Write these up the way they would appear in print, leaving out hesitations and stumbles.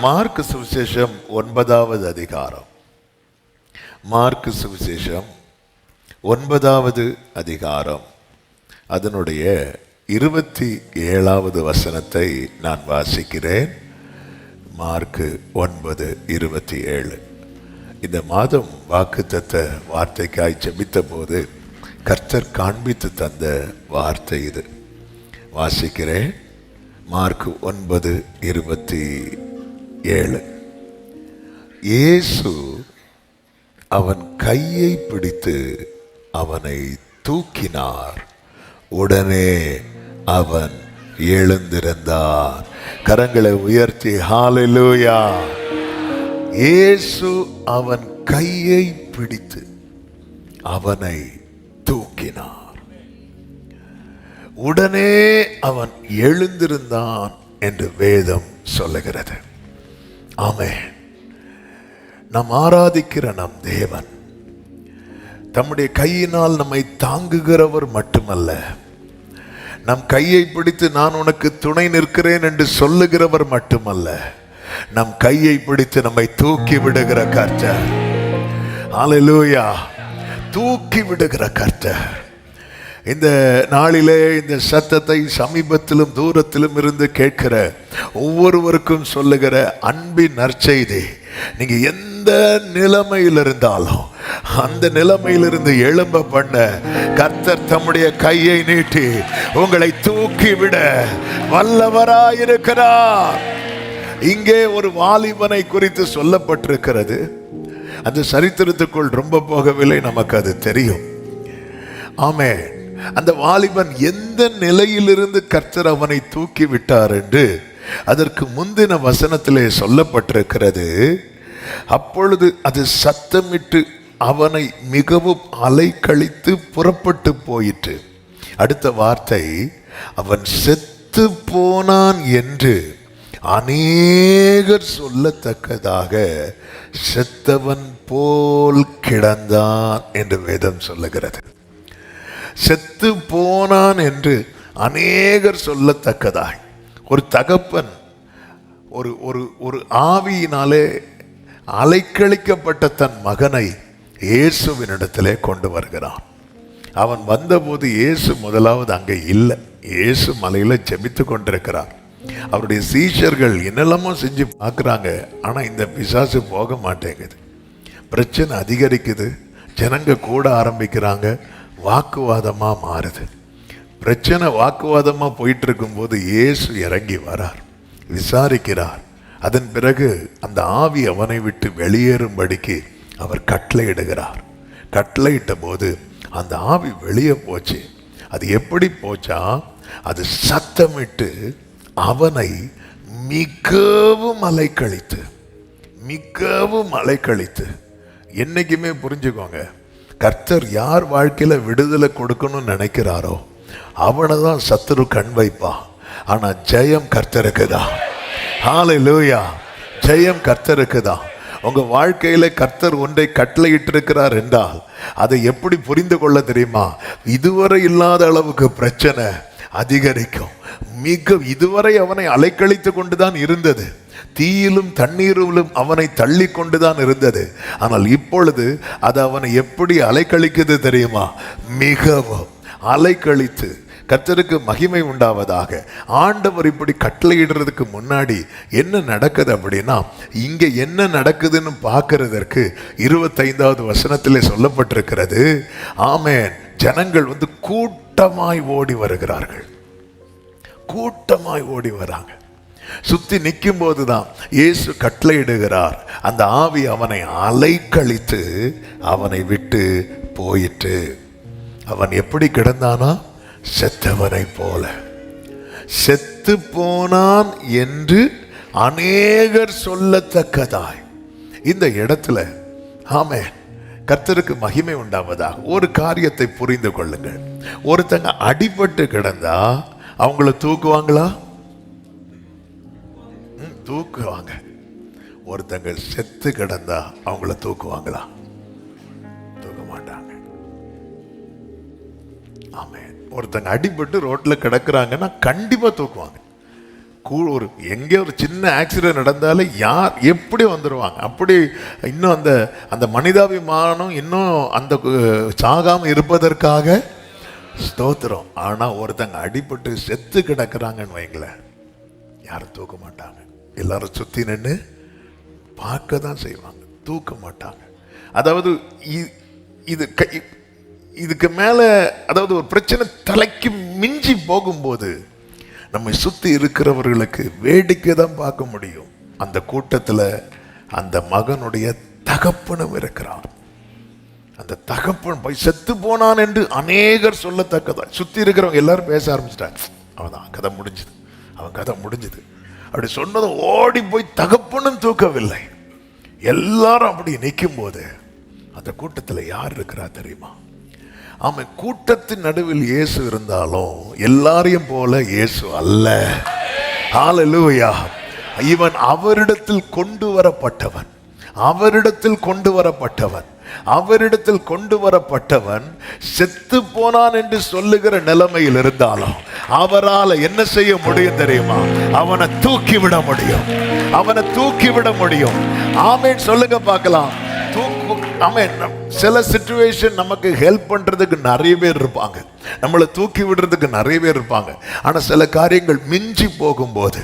Mark சுவிசேஷம் 9வது அதிகாரம். மார்க்கு சுவிசேஷம் 9வது அதிகாரம் அதனுடைய 27வது வசனத்தை நான் வாசிக்கிறேன். மார்க்கு 9:27. இந்த மாதம் வாக்குத்தத்த வார்த்தைக்காய் ஜெபித்த போது கர்த்தர் காண்பித்து தந்த வார்த்தை இது. வாசிக்கிறேன். மார்க்கு 9:27. இயேசு அவன் கையை பிடித்து அவனை தூக்கினார். உடனே அவன் எழுந்திருந்தார். கரங்களை உயர்த்தி ஹல்லேலூயா. இயேசு அவன் கையை பிடித்து அவனை தூக்கினார். உடனே அவன் எழுந்திருந்தான் என்று வேதம் சொல்லுகிறது. ஆமென். நாம் ஆராதிக்கிற நம் தேவன் தம்முடைய கையினால் நம்மை தாங்குகிறவர் மட்டுமல்ல, நம் கையை பிடித்து நான் உனக்கு துணை நிற்கிறேன் என்று சொல்லுகிறவர் மட்டுமல்ல, நம் கையை பிடித்து நம்மை தூக்கி விடுகிற கர்த்தர். ஹல்லேலூயா. தூக்கி விடுகிற கர்த்தர். இந்த நாளிலே இந்த சத்தத்தை சமீபத்திலும் தூரத்திலும் இருந்து கேட்கிற ஒவ்வொருவருக்கும் சொல்லுகிற அன்பின் நற்செய்தி, நீங்க எந்த நிலைமையில் இருந்தாலும் அந்த நிலைமையிலிருந்து எழும்ப பண்ண கர்த்தர் தம்முடைய கையை நீட்டி உங்களை தூக்கிவிட வல்லவராயிருக்கிறார். இங்கே ஒரு வாலிபனை குறித்து சொல்லப்பட்டிருக்கிறது. அந்த சரித்திரத்துக்குள் ரொம்ப போகவில்லை, நமக்கு அது தெரியும். ஆமென். அந்த வாலிபன் எந்த நிலையிலிருந்து கர்த்தர் அவனை தூக்கி விட்டார் என்று அதற்கு முந்தின வசனத்திலே சொல்லப்பட்டிருக்கிறது. அப்பொழுது அது சத்தமிட்டு அவனை மிகவும் அலைக்கழித்து புறப்பட்டு போயிற்று. அடுத்த வார்த்தை, அவன் செத்து போனான் என்று அநேகர் சொல்லத்தக்கதாக செத்தவன் போல் கிடந்தான் என்று வேதம் சொல்லுகிறது. செத்து போனான் என்று அநேகர் சொல்லத்தக்கதாய் ஒரு தகப்பன் ஒரு ஒரு ஒரு ஆவியினாலே அலைக்கழிக்கப்பட்ட தன் மகனை இயேசுவினிடத்திலே கொண்டு வருகிறான். அவன் வந்தபோது இயேசு முதலாவது அங்கே இல்லை. இயேசு மலையில ஜெபித்து கொண்டிருக்கிறார். அவருடைய சீஷர்கள் என்னெல்லாமோ செஞ்சு பார்க்குறாங்க. ஆனால் இந்த பிசாசு போக மாட்டேங்குது. பிரச்சனை அதிகரிக்குது. ஜனங்க கூட ஆரம்பிக்கிறாங்க. வாக்குவாதமாக மாறுது. பிரச்சனை வாக்குவாதமாக போயிட்டு இருக்கும்போது இயேசு இறங்கி வரார், விசாரிக்கிறார். அதன் பிறகு அந்த ஆவி அவனை விட்டு வெளியேறும்படிக்கு அவர் கட்டளையிடுகிறார். கட்டளையிட்ட போது அந்த ஆவி வெளியே போச்சு. அது எப்படி போச்சா, அது சத்தமிட்டு அவனை மிகவும் அலைக்கழித்து. என்னைக்குமே புரிஞ்சுக்கோங்க, கர்த்தர் யார் வாழ்க்கையில விடுதலை கொடுக்கணும்னு நினைக்கிறாரோ அவனை தான் சத்துரு கண் வைப்பான். ஆனா ஜெயம் கர்த்தருக்கு தான். ஹல்லேலூயா. ஜெயம் கர்த்தருக்கு தான். உங்க வாழ்க்கையில கர்த்தர் ஒன்றை கட்டளையிட்டு இருக்கிறார் என்றால் அதை எப்படி புரிந்து கொள்ள தெரியுமா? இதுவரை இல்லாத அளவுக்கு பிரச்சனை அதிகரிக்கும். இதுவரை அவனை அலைக்கழித்து கொண்டுதான் இருந்தது. தீயிலும் தண்ணீரிலும் அவனை தள்ளி கொண்டுதான் இருந்தது. ஆனால் இப்பொழுது அது அவனை எப்படி அலைக்கழிக்குது தெரியுமா? மிகவும் அலைக்கழித்து. கர்த்தருக்கு மகிமை உண்டாவதாக. ஆண்டவர் இப்படி கட்டளையிடுறதுக்கு முன்னாடி என்ன நடக்குது அப்படின்னா, இங்க என்ன நடக்குதுன்னு பார்க்கிறதற்கு 25வது வசனத்திலே சொல்லப்பட்டிருக்கிறது. ஆமென். ஜனங்கள் கூட்டமாய் ஓடி வருகிறார்கள். கூட்டமாய் ஓடி வராங்க. சுத்தி நிற்கும் போதுதான் இயேசு கட்டளையிடுகிறார். அந்த ஆவி அவனை அலைக்கழித்து அவனை விட்டு போயிற்று. அவன் எப்படி கிடந்தானா? செத்தவனை போல. செத்து போனான் என்று அநேகர் சொல்லத்தக்கதாய். இந்த இடத்துல ஆமென், கர்த்தருக்கு மகிமை உண்டாவதா. ஒரு காரியத்தை புரிந்து கொள்ளுங்கள். ஒருத்தங்க அடிபட்டு கிடந்தா அவங்கள தூக்குவாங்களா? தூக்குவாங்க. ஒருத்தங்க செத்து கிடந்தா அவங்கள தூக்குவாங்களா? தூக்க மாட்டாங்க. ஆமென். ஒருத்தங்க அடிபட்டு ரோட்ல கிடக்குறாங்கன்னா கண்டிப்பா தூக்குவாங்க. ஒரு எங்கே ஒரு சின்ன ஆக்சிடென்ட் நடந்தாலே யார் எப்படி வந்துடுவாங்க. அப்படி இன்னும் அந்த அந்த மனிதாபிமானம் இன்னும் அந்த சாகாமல் இருப்பதற்காக ஸ்தோத்திரம். ஆனால் ஒருத்தங்க அடிபட்டு செத்து கிடக்கிறாங்கன்னு வைங்களேன், யாரும் தூக்க மாட்டாங்க. எல்லாரும் சுற்றி நின்று பார்க்க தான் செய்வாங்க, தூக்க மாட்டாங்க. அதாவது இதுக்கு மேலே, அதாவது ஒரு பிரச்சனை தலைக்கு மிஞ்சி போகும்போது நம்மை சுற்றி இருக்கிறவர்களுக்கு வேடிக்கை தான் பார்க்க முடியும். அந்த கூட்டத்தில் அந்த மகனுடைய தகப்பனும் இருக்கிறார். அந்த தகப்பன் போய் செத்து போனான் என்று அநேகர் சொல்லத்தக்கதான். சுற்றி இருக்கிறவங்க எல்லாரும் பேச ஆரம்பிச்சிட்டாங்க, அவன் கதை முடிஞ்சுது, அவன் கதை முடிஞ்சுது அப்படி சொன்னதும் ஓடி போய் தகப்பனும் தூக்கவில்லை. எல்லாரும் அப்படி நிற்கும் போது அந்த கூட்டத்தில் யார் இருக்கிறா தெரியுமா? ஆமாம், கூட்டத்தின் நடுவில் இயேசு இருந்தாலும் எல்லாரையும் போல இயேசு அல்ல. ஹல்லேலூயா. இவன் அவரிடத்தில் கொண்டு வரப்பட்டவன், அவரிடத்தில் கொண்டு வரப்பட்டவன், அவரிடத்தில் கொண்டு வரப்பட்டவன் செத்து போனான் என்று சொல்லுகிற நிலைமையில் இருந்தாலும் அவரால் என்ன செய்ய முடியும் தெரியுமா? அவனை தூக்கிவிட முடியும், அவனை தூக்கிவிட முடியும். ஆமென் சொல்லுங்க பார்க்கலாம். ஆமென். சில சிச்சுவேஷன் நமக்கு ஹெல்ப் பண்றதுக்கு நிறைய பேர் இருப்பாங்க, நம்மளை தூக்கி விடுறதுக்கு நிறைய பேர் இருப்பாங்க. ஆனால் சில காரியங்கள் மிஞ்சி போகும்போது,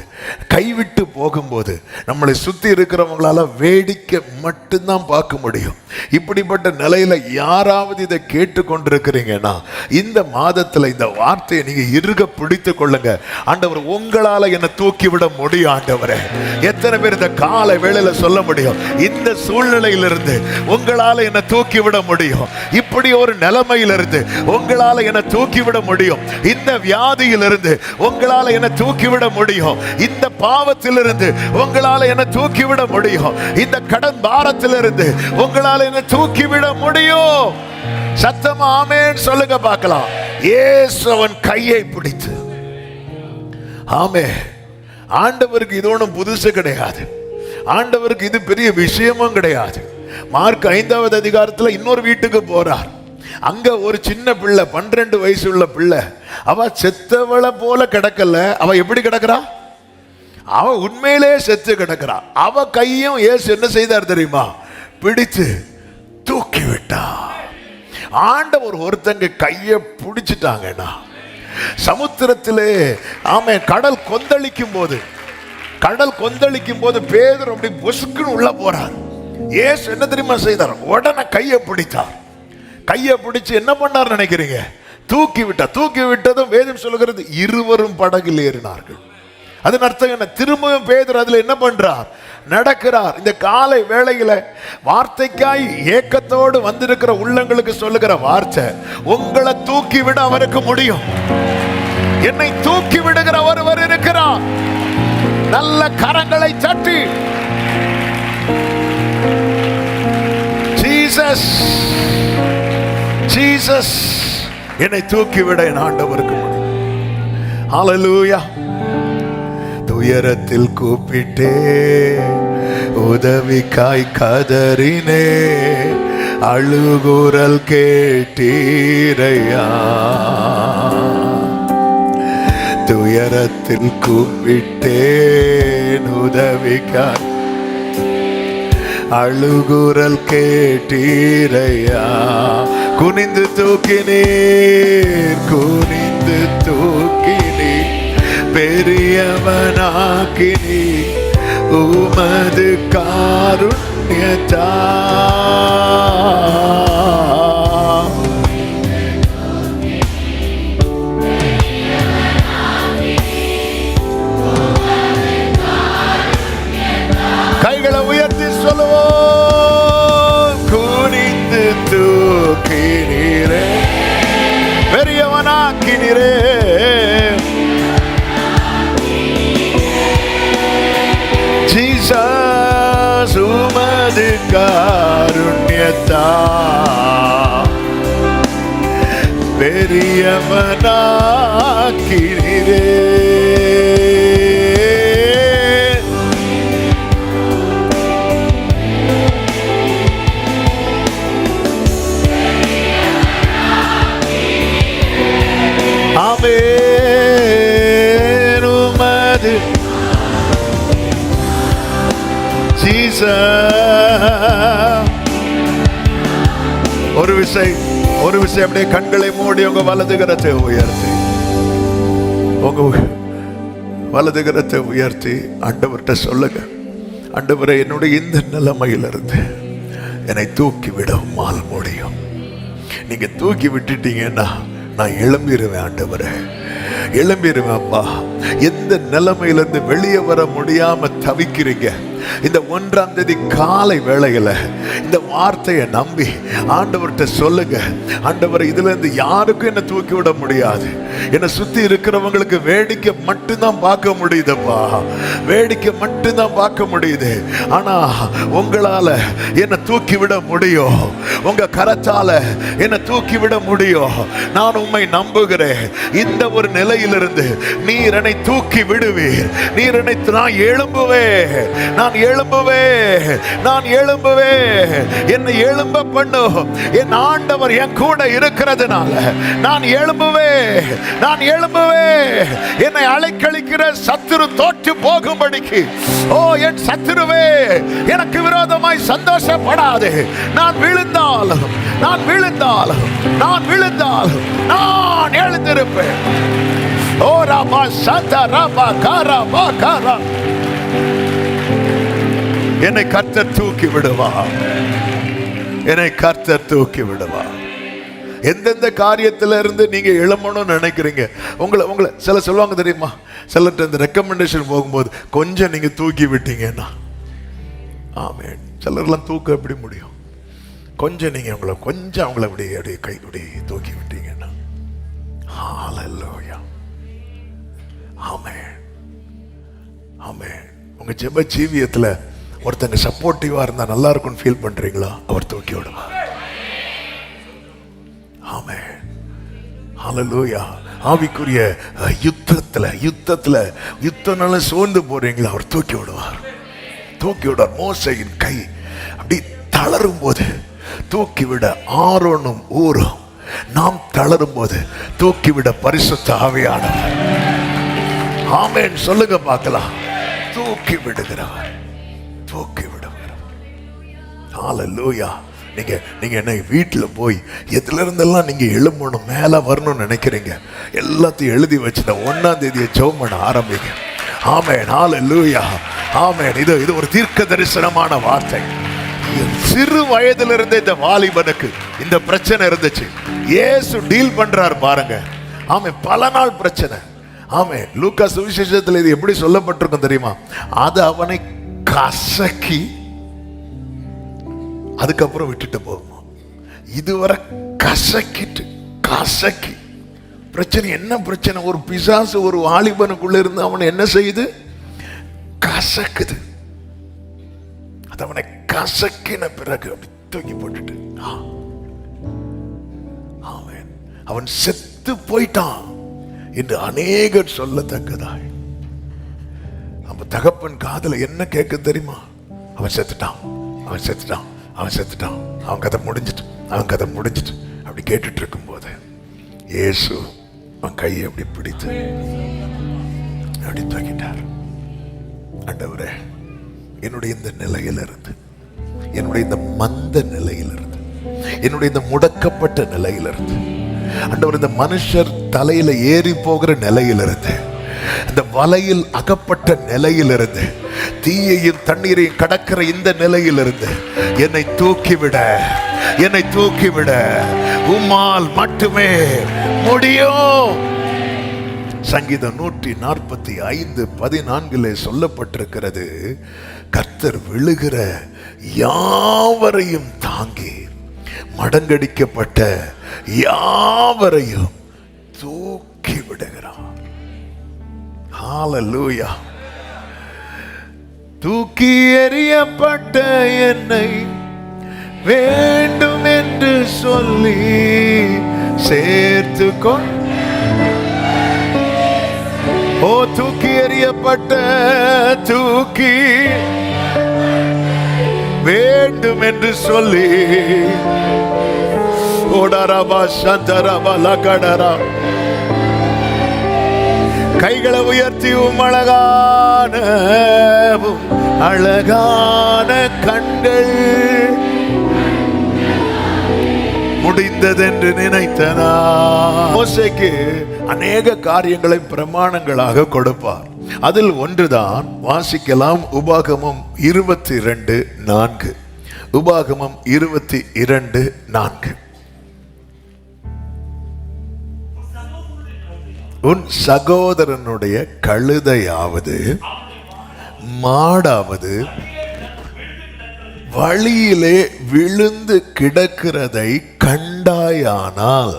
கைவிட்டு போகும்போது நம்மளை சுற்றி இருக்கிறவங்களால வேடிக்கை மட்டும்தான் பார்க்க முடியும். இப்படிப்பட்ட நிலையில யாராவது இதை கேட்டு கொண்டிருக்கிறீங்கன்னா இந்த மாதத்தில் இந்த வார்த்தையை நீங்க இறுக பிடித்து கொள்ளுங்க. ஆண்டவர் உங்களால என்னை தூக்கி விட முடியும். ஆண்டவரே, எத்தனை பேர் இந்த காலை வேளையில சொல்ல முடியும், இந்த சூழ்நிலையிலிருந்து உங்களால என்னை தூக்கி விட முடியும், இப்படி ஒரு நிலைமையிலிருந்து உங்களால என்னை தூக்கிவிட முடியும், இந்த வியாதியிலிருந்து உங்களால என்ன தூக்கிவிட முடியும், இந்த பாவத்திலிருந்து உங்களால என்ன தூக்கிவிட முடியும், இந்த கடன் பாரத்திலிருந்து உங்களால என்ன தூக்கிவிட முடியும். சத்தமா ஆமென் சொல்லுங்க பார்க்கலாம். இயேசு அவன் கையை பிடித்து, ஆமென். ஆண்டவருக்கு இது ஒன்றும் புதுசு கிடையாது, ஆண்டவருக்கு இது பெரிய விஷயமும் கிடையாது. மார்க் 5வது அதிகாரத்தில் இன்னொரு வீட்டுக்கு போறார். அங்க ஒரு சின்ன பிள்ளை, 12 வயசு உள்ள பிள்ளை, அவ செத்தவளை போல கிடக்கல. அவ எப்படி கிடக்கிறா? அவ உண்மையிலே செத்து கிடக்கிறா. அவ கையும் இயேசு என்ன செய்தார் தெரியுமா? பிடித்து தூக்கி விட்டா. ஆண்டவர் ஒருத்தங்க கையை பிடிச்சிட்டாங்கன்னா, சமுத்திரத்திலே ஆமென் கடல் கொந்தளிக்கும் போது, கடல் கொந்தளிக்கும் போது பேதுரு அப்படி பொசுக்குன்னு உள்ள போறார். இயேசு என்ன தெரியுமா செய்தார்? உடனே கையை பிடித்தார். கையை பிடிச்சு என்ன பண்ணார் நினைக்கிறீங்க? தூக்கி விட்டார். தூக்கி விட்டதும் வேதம் சொல்லுகிறது இருவரும் படகில் ஏறினார்கள். அதன் அர்த்தம் என்ன? திரும்பவும் பேதுரு அதுல என்ன பண்றார்? நடக்கிறார். இந்த காலை வேளையில வார்த்தைக்காய் ஏக்கத்தோடு வந்திருக்கிற உள்ளங்களுக்கு சொல்லுகிற வார்த்தை, உங்களை தூக்கி விட அவருக்கு முடியும். என்னை தூக்கி விடுகிற ஒருவர் இருக்கிறார். நல்ல கரங்களை தட்டி ஜீசஸ், ஜீசஸ் என்னை தூக்கிவிட என் ஆண்டவருக்கு முடியும். ஹல்லேலூயா. துயரத்தில் கூப்பிட்டே, உதவிக்காய் கதறினே, அழுகுரல் கேட்டீரையா. துயரத்தில் கூப்பிட்டேன், உதவிக்காய் அழுகுரல் கேட்டீரையா. குனிந்து தூக்கினீர், குனிந்து தூக்கினீர், பெரியவனாக்கினீர் உமது காருண்யத்தா. கைகளை உயர்த்தி சொல்லுவோம். குனிந்து தூக்கினீரே, பெரியவனாக்கினீரே, ஜீசஸ் உமது காருண்யத்தா பெரியவனாக்கினீரே. ஆமென். உமது ஜீசஸ். ஒரு விஷயம் அப்படியே கண்களை மூடி உங்க வலது கரத்தை உயர்த்தி, உங்க வலது கரத்தை உயர்த்தி ஆண்டவர்கிட்ட சொல்லுங்க, ஆண்டவரே, என்னுடைய இந்த நிலைமையிலிருந்து என்னை தூக்கி விட உம்மால் முடியும். நீங்க தூக்கி விட்டுட்டீங்கன்னா நான் எழும்பிடுவேன் ஆண்டவரே, எழும்பிடுவேன் அப்பா. எந்த நிலைமையிலிருந்து வெளியே வர முடியாம தவிக்கிறீங்க, இந்த 1ஆம் தேதி காலை வேளையில இந்த வார்த்தையை நம்பி ஆண்டவர்கிட்ட சொல்லுங்க, ஆண்டவரை, இதுல இருந்து யாருக்கும் என்ன தூக்கி விட முடியாது. என்னை சுத்தி இருக்கிறவங்களுக்கு வேடிக்கை மட்டும்தான் பார்க்க முடியுதுப்பா, வேடிக்கை மட்டும்தான் பார்க்க முடியுது. ஆனா உங்களால என்னை தூக்கி விட முடியும், உங்க கரத்தால என்னை தூக்கி விட முடியும். நான் உம்மை நம்புகிறேன். இந்த ஒரு நிலையிலிருந்து நீர் என்னை தூக்கி விடுவீர். நீர் என்னை, நான் எழும்புவேன், நான் எழும்புவேன், நான் எழும்புவேன். என்னை எழும்ப பண்ணும். என் ஆண்டவர் என் கூட இருக்கிறதுனால நான் எழும்புவேன், நான் எழும்புவேன். என்னை அலைக்கழிக்கிற சத்துரு தோற்று போகும்படிக்கு, ஓ என் சத்துருவே, எனக்கு விரோதமாய் சந்தோஷப்படாது. நான் விழுந்தாலும் நான் விழுந்தாலும் நான் விழுந்தாலும் நான் எழுந்திருப்பேன். ஓ ராமா சதா ராமா காரா மா காரா. என்னை கர்த்தர் தூக்கி விடுவா, என்னை கர்த்தர் தூக்கி விடுவா. எந்தெந்த காரியத்துல இருந்து நீங்க எழும்பணும்னு நினைக்கிறீங்க, உங்களை சில சொல்லுவாங்க தெரியுமா, சிலர்கிட்ட இந்த ரெக்கமெண்டேஷன் போகும்போது கொஞ்சம் நீங்க தூக்கி விட்டீங்கன்னா, ஆமென். சிலர்லாம் தூக்க எப்படி முடியும்? கொஞ்சம் நீங்க கொஞ்சம் அவங்கள அப்படியே கை தூக்கி விட்டீங்கன்னா, ஹல்லேலூயா, ஆமென், ஆமென். உங்க ஜெப ஜீவியத்துல ஒருத்தங்க சப்போர்ட்டிவா இருந்தா நல்லா இருக்கும்னு ஃபீல் பண்றீங்களா? அவர் தூக்கி விடுவார். ஆமென், ஹல்லேலூயா. ஆவிக்குரிய யுத்தத்தினால சோர்ந்து போறீங்களா? அவர் தூக்கி விடுவார், தூக்கி விடுவார். மோசேயின் கை அப்படி தளரும் போது தூக்கி விட ஆரோனும் ஊரும், நாம் தளரும் போது தூக்கி விட பரிசுத்த ஆவியானவர். ஆமென் சொல்லுங்க பார்க்கலாம். தூக்கி விடுகிறவர், தூக்கி விடுகிறவர். ஹல்லேலூயா. நீங்க என்ன வீட்டுல போய் எதுல இருந்தெல்லாம் நீங்க எழும்பணும், மேல வரணும்னு நினைக்கிறீங்க, எல்லாத்தையும் எழுதி வச்சுட்ட 1ஆம் தேதியை ஜெபம் பண்ண ஆரம்பிங்க. ஆமென், ஹல்லேலூயா, ஆமென். இது ஒரு தீர்க்க தரிசனமான வார்த்தை. சிறு வயதிலிருந்தே இந்த வாலிபனுக்கு இந்த பிரச்சனை இருந்துச்சு. இயேசு டீல் பண்றார் பாருங்க. ஆமென், பல நாள் பிரச்சனை. ஆமென். லூக்கா சுவிசேஷத்தில் இது எப்படி சொல்லப்பட்டிருக்கும் தெரியுமா? அது அவனை கசக்கி அதுக்கப்புறம் விட்டுட்டு போகுமா. இதுவரை கசக்கி பிரச்சனை. என்ன பிரச்சனை? ஒரு பிசாசு ஒரு வாலிபனுக்குள்ள இருந்து அவனை என்ன செய்யுது? கசக்குது. அது அவனை கசக்கின பிறகு அப்படி தூக்கி போட்டுட்டு, ஆமென், அவன் செத்து போயிட்டான் என்று அநேகர் சொல்லத்தக்கதாய். நம்ம தகப்பன் காதுல என்ன கேட்க தெரியுமா? அவன் செத்துட்டான், அவன் செத்துட்டான், அவன் செத்துட்டான், அவன் கதை முடிஞ்சிட்டு, அவன் கதை முடிஞ்சிட்டு அப்படி கேட்டுட்டு இருக்கும் போது இயேசு அவன் கையை அப்படி பிடித்து அப்படி தூக்கிட்டார். ஆண்டவரே, என்னுடைய இந்த நிலையிலிருந்து, என்னுடைய இந்த மந்த நிலையிலிருந்து, என்னுடைய இந்த முடக்கப்பட்ட நிலையிலிருந்து, ஆண்டவர், இந்த மனுஷர் தலையில ஏறி போகிற நிலையிலிருந்து, இந்த வலையில் அகப்பட்ட நிலையிலிருந்து, தீயையும் தண்ணீரையும் கடக்கிற இந்த நிலையிலிருந்து என்னை தூக்கிவிட, என்னை தூக்கிவிட உம்மால் மட்டுமே முடியும். சங்கீதம் 145:14 சொல்லப்பட்டிருக்கிறது, கர்த்தர் விழுகிற யாவரையும் தாங்கி மடங்கடிக்கப்பட்ட யாவரையும் தூக்கி விடுகிறார். ஹல்லேலூயா. தூக்கி எறியப்பட்ட என்னை வேண்டும் என்று சொல்லி சேர்த்து கொண்டு, ஓ தூக்கி எறியப்பட்ட, தூக்கி வேண்டும் என்று சொல்லி, ஓடரபா சந்தரபா லகடரா, கைகளை உயர்த்தியும் அழகான கண்கள் முடிந்ததென்று நினைத்தனா. மோசேக்கு அநேக காரியங்களை பிரமாணங்களாக கொடுப்பார். அதில் ஒன்றுதான் வாசிக்கலாம். உபாகமம் 22:4. உபாகமம் 22:4. உன் சகோதரனுடைய கழுதையாவது மாடாவது வழியிலே விழுந்து கிடக்கிறதை கண்டாயானால்,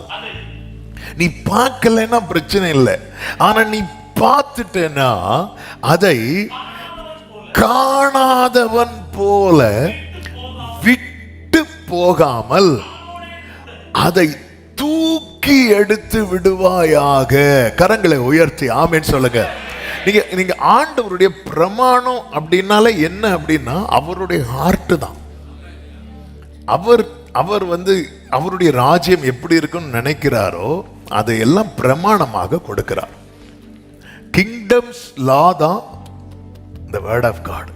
நீ பார்க்கலன்னா பிரச்சனை இல்லை, ஆனா நீ பார்த்துட்டேன்னா அதை காணாதவன் போல விட்டு போகாமல் அதை தூக்கி எடுத்து விடுவாயாக. கரங்களை உயர்த்தி ஆமென் சொல்லுங்க. நீங்க ஆண்டவருடைய பிரமாணம் அப்படின்னால என்ன அப்படின்னா அவருடைய ஹார்ட் தான். அவர் அவருடைய ராஜ்யம் எப்படி இருக்குன்னு நினைக்கிறாரோ அதையெல்லாம் பிரமாணமாக கொடுக்கிறார். கிங்டம்ஸ் லா தான் the word of God,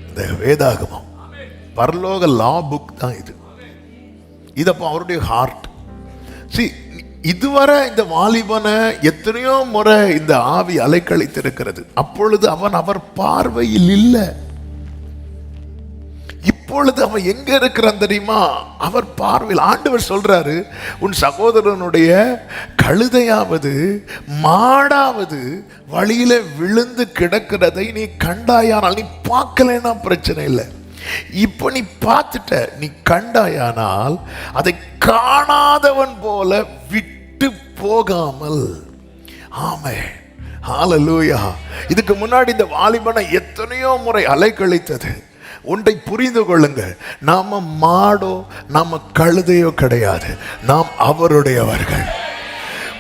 இந்த வேதாகமம், பரலோக லா புக் தான் இது. இதப்போ அவருடைய ஹார்ட். இதுவரை இந்த வாலிபனை எத்தனையோ முறை இந்த ஆவி அலைக்கழித்திருக்கிறது. அப்பொழுது அவன் அவர் பார்வையில் இல்லை. இப்பொழுது அவன் எங்க இருக்கிறான் தெரியுமா? அவர் பார்வையில். ஆண்டவர் சொல்றாரு, உன் சகோதரனுடைய கழுதையாவது மாடாவது வழியில விழுந்து கிடக்கிறதை நீ கண்டாயானால், நீ பார்க்கலன்னா பிரச்சனை இல்லை, இப்ப நீ பார்த்துட்ட, நீ கண்டாயானால் அதை காணாதவன் போல விட்டு போகாமல். ஆமென், ஹல்லேலூயா. இதுக்கு முன்னாடி இந்த வாலிபனை எத்தனையோ முறை அலைக்கழித்தது. ஒன்றை புரிந்து கொள்ளுங்க, நாம மாடோ நாம கழுதையோ கிடையாது, நாம் அவருடையவர்கள்.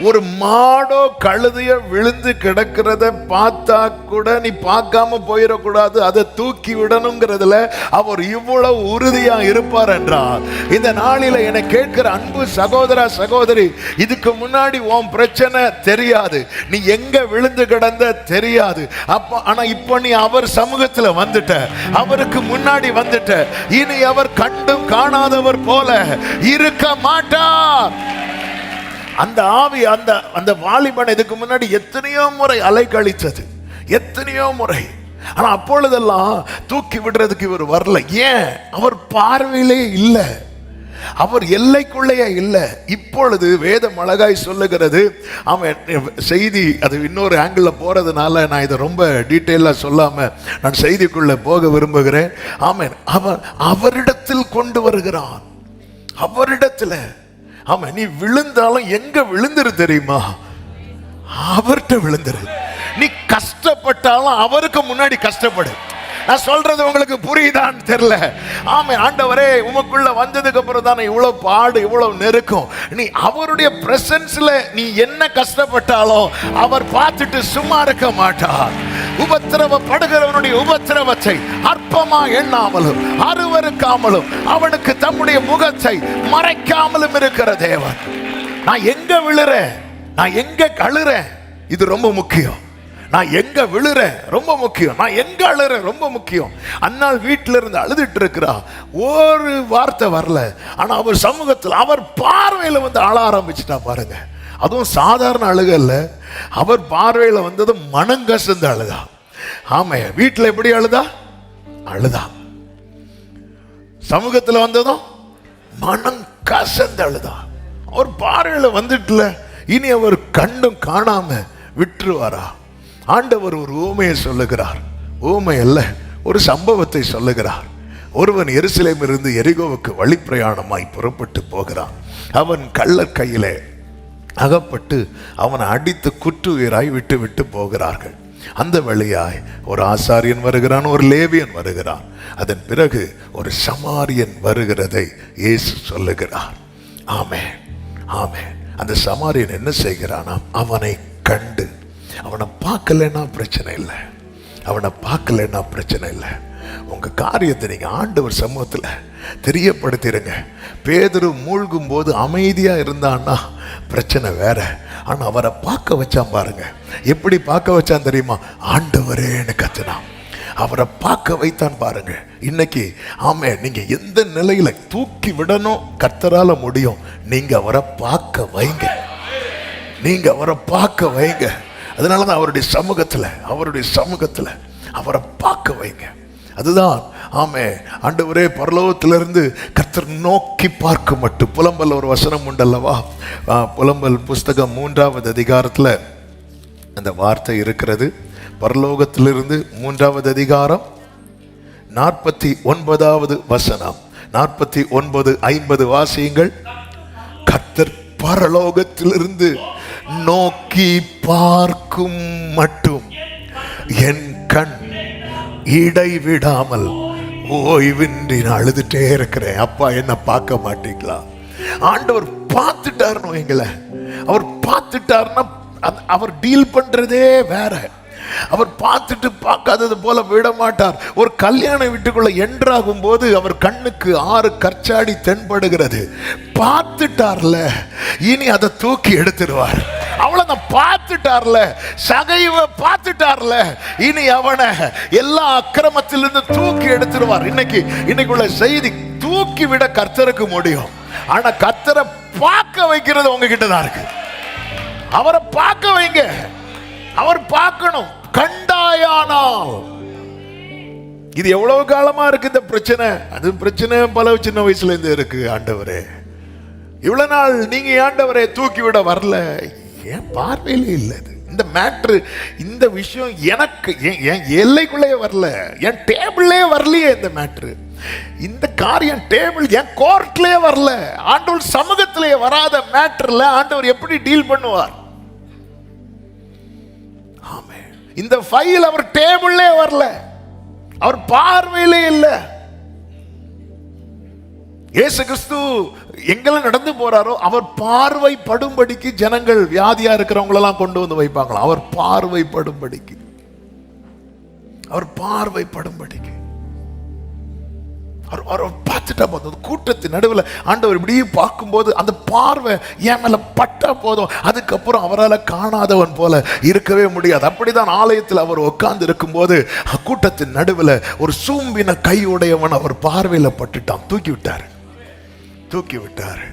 ஒரு மாடோ கழுதையோ விழுந்து கிடக்கிறத பார்த்தா கூட நீ பார்க்காம போயிடக்கூடாது, அதை தூக்கி விடணுங்கிறதுல அவர் இவ்வளவு உறுதியா இருப்பார் என்றால், இந்த நாளில என்னை கேட்கிற அன்பு சகோதரா சகோதரி, இதுக்கு முன்னாடி உன் பிரச்சனை தெரியாது, நீ எங்க விழுந்து கிடந்த தெரியாது. ஆனா இப்ப நீ அவர் சமூகத்துல வந்துட்ட, அவருக்கு முன்னாடி வந்துட்ட. இனி அவர் கண்டும் காணாதவர் போல இருக்க மாட்டார். அந்த ஆவி அந்த வாலிபன் இதுக்கு முன்னாடி எத்தனையோ முறை அலைக்கழித்தது, எத்தனையோ முறை. ஆனா அப்பொழுதெல்லாம் தூக்கி விடுறதுக்கு இவர் வரல. ஏன்? அவர் பார்வையிலே இல்லை, அவர் எல்லைக்குள்ளேயே இல்லை. இப்பொழுது வேதம் அழகாய் சொல்லுகிறது. அவன் செய்தி அது இன்னொரு ஆங்கிள் போறதுனால நான் இதை ரொம்ப டீட்டெயிலா சொல்லாம நான் செய்திக்குள்ள போக விரும்புகிறேன். ஆமென். அவன் அவரிடத்தில் கொண்டு வருகிறான், அவரிடத்துல. ஆமா, நீ விழுந்தாலும் எங்க விழுந்துரு தெரியுமா? அவர்கிட்ட விழுந்துரு. நீ கஷ்டப்பட்டாலும் அவருக்கு முன்னாடி கஷ்டப்படு. நான் சொல்றது உங்களுக்கு புரியுதான்னு தெரியல. ஆமே, ஆண்டவரே உமக்குள்ள வந்ததுக்கு அப்புறம் தானே இவ்வளவு பாடு, இவ்வளவு நெருக்கம். நீ அவருடைய பிரசன்ஸ்ல நீ என்ன கஷ்டப்பட்டாலும் அவர் பார்த்துட்டு சும்மா இருக்க மாட்டார். உபத்திரவப்படுகிறவனுடைய உபத்திரவத்தை அற்பமா எண்ணாமலும் அருவருக்காமலும் அவனுக்கு தம்முடைய முகத்தை மறைக்காமலும் இருக்கிற தேவன். நான் எங்க விழுறேன், நான் எங்க அழுறேன், இது ரொம்ப முக்கியம். நான் எங்க விழுறேன் ரொம்ப முக்கியம், நான் எங்க அழுறேன் ரொம்ப முக்கியம். அன்னால் வீட்டில இருந்து அழுதுட்டு இருக்கிறா, ஒரு வார்த்தை வரல, ஆனா அவர் சமூகத்தில் அவர் பார்வையில வந்து அழ ஆரம்பிச்சுட்டா பாருங்க. அதுவும் சாதாரண அழுகல்ல, அவர் பார்வையில வந்தது மனங்கசந்து அழுதா. ஆமா, வீட்டில் எப்படி அழுதா? அழுதா. சமூகத்தில் வந்ததும் மனம் கசந்து அழுதா. அவர் பார்வையில வந்துட்டுல, இனி அவர் கண்டும் காணாம விட்டுருவாரா? ஆண்டவர் ஒரு ஊமையை சொல்லுகிறார். ஊமை அல்ல, ஒரு சம்பவத்தை சொல்லுகிறார். ஒருவன் எருசலேமிலிருந்து எரிகோவுக்கு வழிப்பிரயாணமாய் புறப்பட்டு போகிறான். அவன் கள்ளர் கையிலே அகப்பட்டு அவனை அடித்து குற்றுயிராய் விட்டு விட்டு போகிறார்கள். அந்த வழியாய் ஒரு ஆசாரியன் வருகிறான், ஒரு லேவியன் வருகிறான். அதன் பிறகு ஒரு சமாரியன் வருகிறதை இயேசு சொல்லுகிறார். ஆமென், ஆமென். அந்த சமாரியன் என்ன செய்கிறானாம்? அவனை கண்டு, அவனை பார்க்கலன்னா பிரச்சனை இல்லை, அவனை பார்க்கலன்னா பிரச்சனை இல்லை. உங்க காரியத்தை நீங்க ஆண்டவர் சமூகத்தில் தெரியப்படுத்திடுங்க. பேதுரு மூழ்கும் போது அமைதியா இருந்தான்னா பிரச்சனை வேற. ஆனா அவரை பார்க்க வச்சான் பாருங்க. எப்படி பார்க்க வச்சான் தெரியுமா? ஆண்டவரேன்னு கத்துனான். அவரை பார்க்க வைத்தான் பாருங்க. இன்னைக்கு ஆமே, நீங்க எந்த நிலையில தூக்கி விடணும் கர்த்தரால முடியும். நீங்க அவரை பார்க்க வைங்க, நீங்க அவரை பார்க்க வைங்க. அதனாலதான் அவருடைய சமூகத்துல அவரை பார்க்க வைங்க. அதுதான் ஆமே, ஆண்டவரே பரலோகத்திலிருந்து கர்த்தர் நோக்கி பார்க்க மட்டும். புலம்பல் ஒரு வசனம் உண்டல்லவா? புலம்பல் புஸ்தகம் 3வது அதிகாரத்துல அந்த வார்த்தை இருக்கிறது. பரலோகத்திலிருந்து 3வது அதிகாரம் 49வது வசனம், 49:50 வாசியுங்கள். கர்த்தர் பரலோகத்திலிருந்து நோக்கி பார்க்கும் மட்டும் என் கண் இடைவிடாமல் ஓய்வின்றி நான் அழுதுட்டே இருக்கிறேன். அப்பா என்ன பார்க்க மாட்டீங்களா? ஆண்டவர் பார்த்துட்டாருன்னு எங்களை, அவர் பார்த்துட்டாருன்னா அவர் டீல் பண்றதே வேற. அவர் பார்த்துட்டு பார்க்காதது போல விட மாட்டார். ஒரு கல்யாண வீட்டுக்குள்ள என்ட்ராகும் போது அவர் கண்ணுக்கு 6 கற்சாடி தென்படுகிறது. பார்த்துட்டார்ல, இனி அதை தூக்கி எடுத்துடுவார். அவ்வளவுதான், பார்த்துட்டார்ல, சகைவ பார்த்துட்டார்ல, இனி அவனை எல்லா அக்கிரமத்திலிருந்து தூக்கி எடுத்துடுவார். இன்னைக்குள்ள செய்தி, தூக்கி விட கர்த்தருக்கு முடியும். ஆனா கர்த்தரை பார்க்க வைக்கிறது உங்ககிட்ட தான் இருக்கு. அவரை பார்க்க வைங்க, அவர் பார்க்கணும். கண்டாயானால், இது எவ்வளவு காலமா இருக்கு இந்த பிரச்சனை? அது பிரச்சனை பல சின்ன வயசுல இருந்து இருக்கு. ஆண்டவரே, இவ்வளவு நாள் நீங்க ஆண்டவரே தூக்கி விட வரல, ஏன் பார்வையிலே இல்லை? இந்த மேட்ரு, இந்த விஷயம் எனக்கு என் எல்லைக்குள்ளே வரல, என் டேபிள்லே வரலையே. இந்த மேட்ரு, இந்த காரியம் டேபிள் என் கோர்ட்லயே வரல. ஆண்டவர் சமூகத்திலே வராத மேட்டர்ல ஆண்டவர் எப்படி டீல் பண்ணுவார்? ஆமே, இந்த ஃபைல் அவர் டேபிள்லே வரல, அவர் பார்வையிலே இல்லை. இயேசு கிறிஸ்து எங்கெல்லாம் நடந்து போறாரோ அவர் பார்வை படும்படிக்கு ஜனங்கள் வியாதியா இருக்கிறவங்களெல்லாம் கொண்டு வந்து வைப்பாங்களா? அவர் பார்வை படும்படிக்கு, அவர் பார்வை படும்படிக்கு அவர் பார்த்துட்டா போதும். கூட்டத்தின் நடுவில் ஆண்டவர் இப்படியே பார்க்கும்போது அந்த பார்வை என் மேல பட்டா போதும். அதுக்கப்புறம் அவரால் காணாதவன் போல இருக்கவே முடியாது. அப்படிதான் ஆலயத்தில் அவர் உட்கார்ந்து இருக்கும்போது கூட்டத்தின் நடுவில் ஒரு சூம்பின கையுடையவன் அவர் பார்வையில பட்டுட்டான். தூக்கி விட்டார்.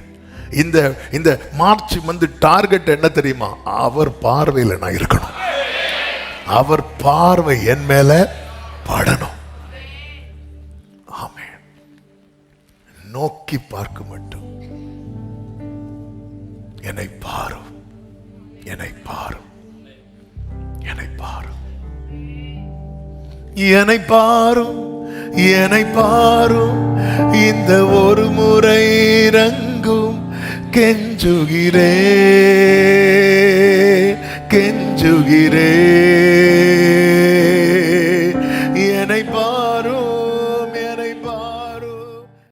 இந்த மார்ச் வந்து டார்கெட் என்ன தெரியுமா? அவர் பார்வையில் நான் இருக்கணும், அவர் பார்வை என் மேல படணும். ஆமென். நோக்கி பார்க்க மட்டும் என்னை பாரும், என்னை பாரும், என்னை பாரும், என்னை பாரும், என்னை பாரும், இந்த ஒரு முறை இறங்கும் கெஞ்சுகிறேன்.